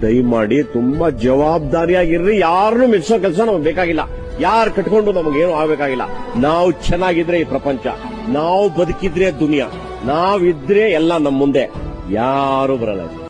ದಯಮಾಡಿ ತುಂಬಾ ಜವಾಬ್ದಾರಿಯಾಗಿರ್ರಿ. ಯಾರನ್ನು ಮೆಚ್ಚೋ ಕೆಲಸ ನಮಗೆ ಬೇಕಾಗಿಲ್ಲ. ಯಾರು ಕಟ್ಕೊಂಡು ನಮಗೇನು ಆಗ್ಬೇಕಾಗಿಲ್ಲ. ನಾವು ಚೆನ್ನಾಗಿದ್ರೆ ಈ ಪ್ರಪಂಚ, ನಾವು ಬದುಕಿದ್ರೆ ದುನಿಯಾ, ನಾವಿದ್ರೆ ಎಲ್ಲ ನಮ್ಮ ಮುಂದೆ ಯಾರು ಬರಲ್ಲ.